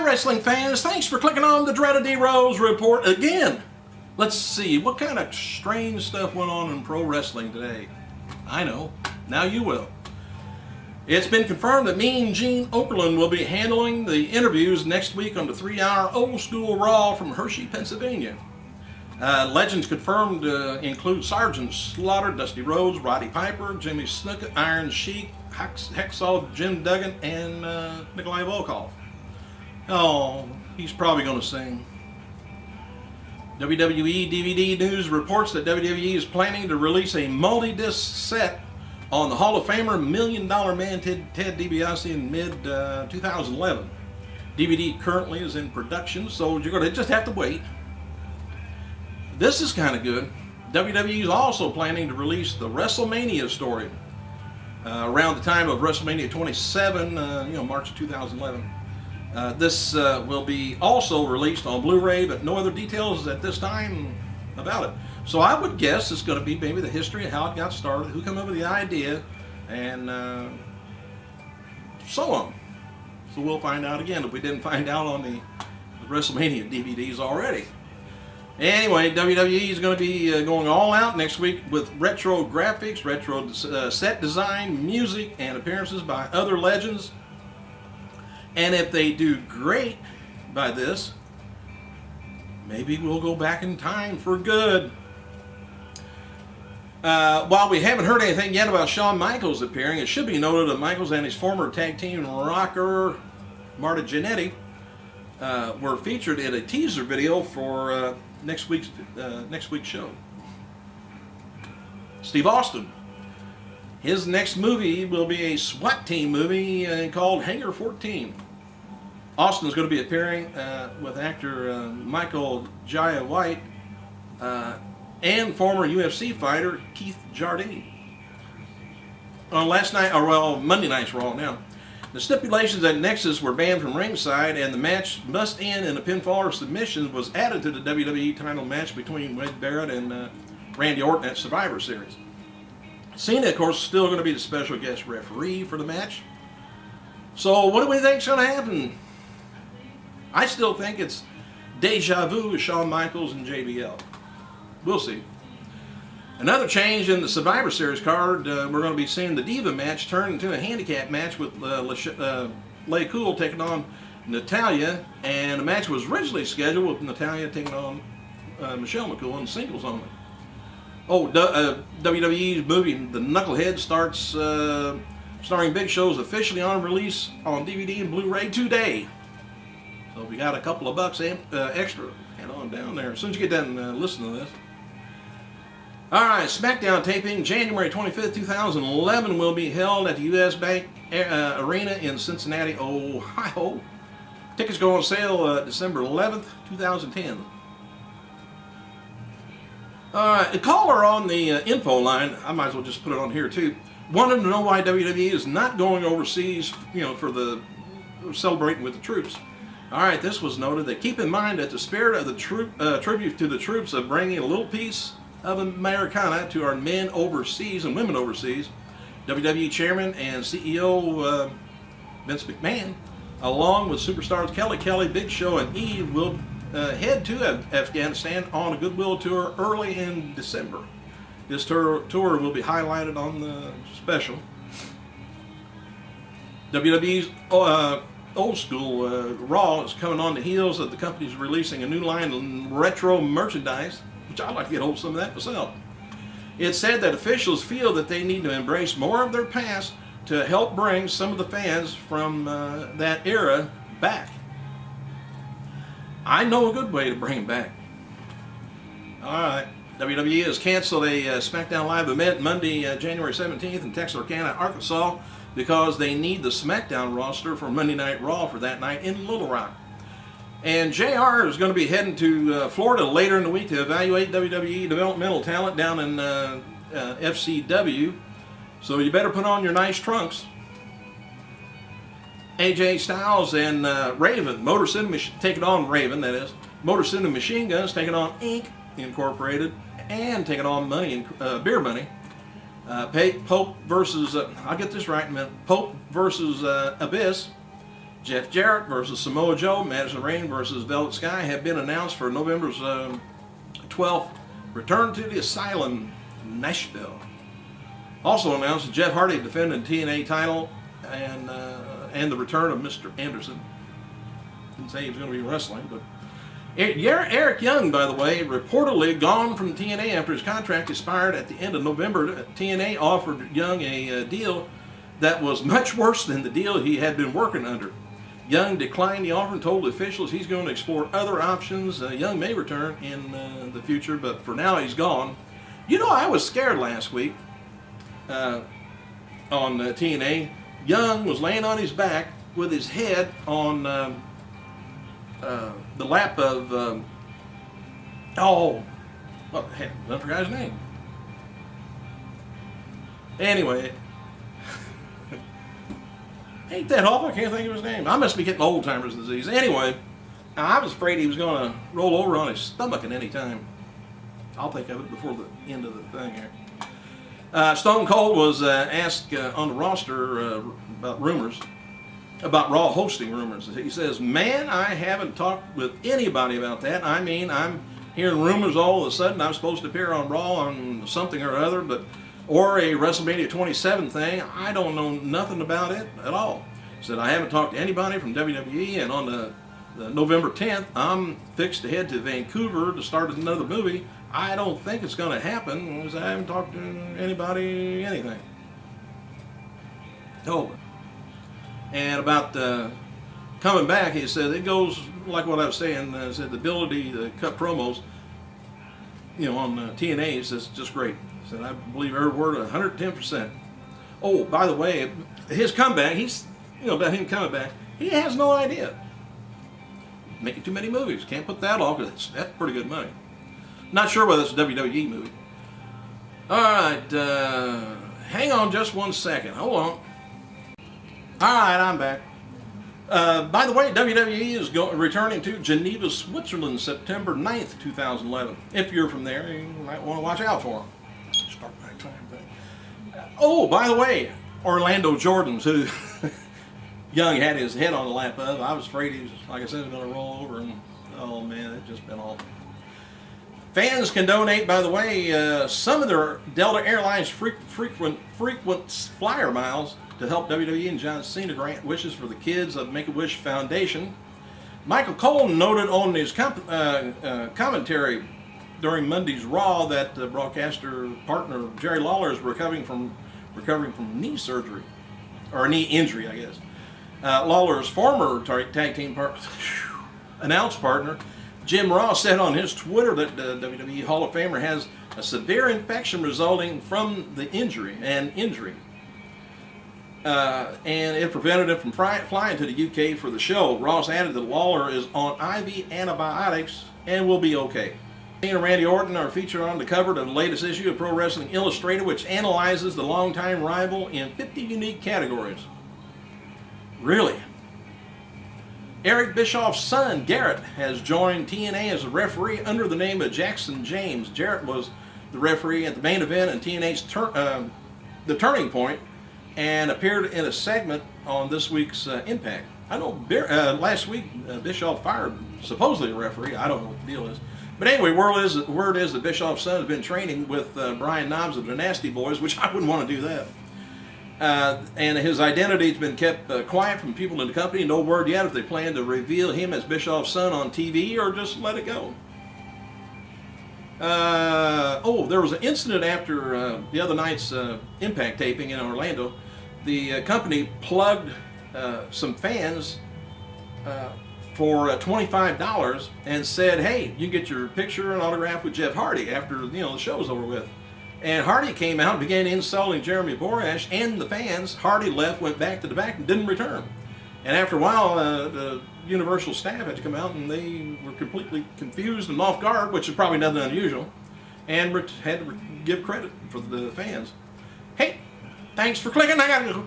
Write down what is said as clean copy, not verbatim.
Hi wrestling fans, thanks for clicking on the Dreaded D-Rose Report again. Let's see, what kind of strange stuff went on in pro wrestling today? I know, now you will. It's been confirmed that Mean Gene Okerlund will be handling the interviews next week on the 3-hour Old School Raw from Hershey, Pennsylvania. Legends confirmed include Sergeant Slaughter, Dusty Rhodes, Roddy Piper, Jimmy Snuka, Iron Sheik, Hacksaw Jim Duggan, and Nikolai Volkov. Oh, he's probably going to sing. WWE DVD News reports that WWE is planning to release a multi-disc set on the Hall of Famer $1 Million Man Ted DiBiase in mid-2011. DVD currently is in production, so you're going to just have to wait. This is kind of good. WWE is also planning to release the WrestleMania story around the time of WrestleMania 27, March of 2011. This will be also released on Blu-ray, but no other details at this time about it. So I would guess it's going to be maybe the history of how it got started, who came up with the idea, and so on. So we'll find out again if we didn't find out on the WrestleMania DVDs already. Anyway, WWE is going to be going all out next week with retro graphics, retro set design, music, and appearances by other legends. And if they do great by this, maybe we'll go back in time for good. While we haven't heard anything yet about Shawn Michaels appearing, it should be noted that Michaels and his former tag team rocker Marta Jannetty were featured in a teaser video for next week's show. Steve Austin. His next movie will be a SWAT team movie called Hangar 14. Austin is going to be appearing with actor Michael Jai White and former UFC fighter Keith Jardine. On Monday night's Raw now. The stipulations at Nexus were banned from ringside, and the match must end in a pinfall or submission was added to the WWE title match between Wade Barrett and Randy Orton at Survivor Series. Cena, of course, is still going to be the special guest referee for the match. So what do we think is going to happen? I still think it's deja vu with Shawn Michaels and JBL. We'll see. Another change in the Survivor Series card, we're going to be seeing the Diva match turn into a handicap match with Lay Cool taking on Natalya, and the match was originally scheduled with Natalya taking on Michelle McCool in singles only. WWE's movie The Knucklehead starring Big Show is officially on release on DVD and Blu-ray today. So if you got a couple of bucks extra, head on down there as soon as you get done listening to this. Alright, SmackDown taping January 25th, 2011 will be held at the US Bank Arena in Cincinnati, Ohio. Tickets go on sale December 11th, 2010. Alright, the caller on the info line, I might as well just put it on here too, wanted to know why WWE is not going overseas, for the celebrating with the troops. Alright, this was noted that keep in mind that the spirit of the tribute to the troops of bringing a little piece of Americana to our men overseas and women overseas, WWE Chairman and CEO Vince McMahon, along with superstars Kelly, Big Show, and Eve, will head to Afghanistan on a goodwill tour early in December. This tour will be highlighted on the special. WWE's Old School Raw is coming on the heels of the company's releasing a new line of retro merchandise, which I'd like to get hold of some of that myself. It's said that officials feel that they need to embrace more of their past to help bring some of the fans from that era back. I know a good way to bring them back. Alright, WWE has canceled a SmackDown Live event Monday, January 17th in Texarkana, Arkansas, because they need the SmackDown roster for Monday Night Raw for that night in Little Rock. And JR is going to be heading to Florida later in the week to evaluate WWE developmental talent down in FCW. So you better put on your nice trunks. AJ Styles and Raven, Motor City taking on Raven, that is. Motor City Machine Guns taking on Inc. Incorporated and taking on Beer Money. Pope versus, I'll get this right in a minute, Pope versus Abyss. Jeff Jarrett versus Samoa Joe, Madison Rayne versus Velvet Sky have been announced for November's 12th return to the Asylum, Nashville. Also announced Jeff Hardy defending the TNA title and the return of Mr. Anderson. Didn't say he was going to be wrestling, but Eric Young, by the way, reportedly gone from TNA after his contract expired at the end of November. TNA offered Young a deal that was much worse than the deal he had been working under. Young declined the offer and told officials he's going to explore other options. Young may return in the future, but for now he's gone. You know, I was scared last week on TNA. Young was laying on his back with his head on the lap of, what the heck, I forgot his name. Anyway, ain't that awful? I can't think of his name. I must be getting old timer's disease. Anyway, I was afraid he was going to roll over on his stomach at any time. I'll think of it before the end of the thing here. Stone Cold was asked on the roster about rumors, about Raw hosting rumors. He says, man, I haven't talked with anybody about that. I mean, I'm hearing rumors all of a sudden I'm supposed to appear on Raw on something or other, or a WrestleMania 27 thing. I don't know nothing about it at all. He said, I haven't talked to anybody from WWE, and on the November 10th, I'm fixed to head to Vancouver to start another movie. I don't think it's going to happen because I haven't talked to anybody, anything. Oh. And about coming back, he said, it goes like what I was saying, said the ability to cut promos, on TNA is just great. He said, I believe every word 110%. Oh, by the way, his comeback, about him coming back, he has no idea. Making too many movies. Can't put that off because that's pretty good money. Not sure whether it's a WWE movie. All right, hang on just 1 second. Hold on. All right, I'm back. By the way, WWE is returning to Geneva, Switzerland, September 9th, 2011. If you're from there, you might want to watch out for them. Start my time thing. Oh, by the way, Orlando Jordan's, who Young had his head on the lap of. I was afraid he was, like I said, was going to roll over, and oh man, it's just been awful. Fans can donate, by the way, some of their Delta Airlines frequent flyer miles to help WWE and John Cena grant wishes for the kids of the Make-A-Wish Foundation. Michael Cole noted on his commentary during Monday's Raw that broadcaster partner Jerry Lawler is recovering from knee surgery, or knee injury, I guess. Lawler's former tag team announced partner Jim Ross said on his Twitter that the WWE Hall of Famer has a severe infection resulting from the injury. And it prevented him from flying to the UK for the show. Ross added that Lawler is on IV antibiotics and will be okay. Cena and Randy Orton are featured on the cover of the latest issue of Pro Wrestling Illustrated, which analyzes the longtime rival in 50 unique categories. Really? Eric Bischoff's son, Garrett, has joined TNA as a referee under the name of Jackson James. Jarrett was the referee at the main event in TNA's The Turning Point and appeared in a segment on this week's Impact. I know last week Bischoff fired supposedly a referee. I don't know what the deal is. But anyway, word is that Bischoff's son has been training with Brian Knobbs of the Nasty Boys, which I wouldn't want to do that. And his identity has been kept quiet from people in the company. No word yet if they plan to reveal him as Bischoff's son on TV or just let it go. There was an incident after the other night's Impact taping in Orlando. The company plugged some fans for $25 and said, hey, you can get your picture and autograph with Jeff Hardy after the show's over with. And Hardy came out and began insulting Jeremy Borash and the fans. Hardy left, went back to the back, and didn't return. And after a while, the Universal staff had to come out, and they were completely confused and off guard, which is probably nothing unusual, and had to give credit for the fans. Hey, thanks for clicking. I gotta go.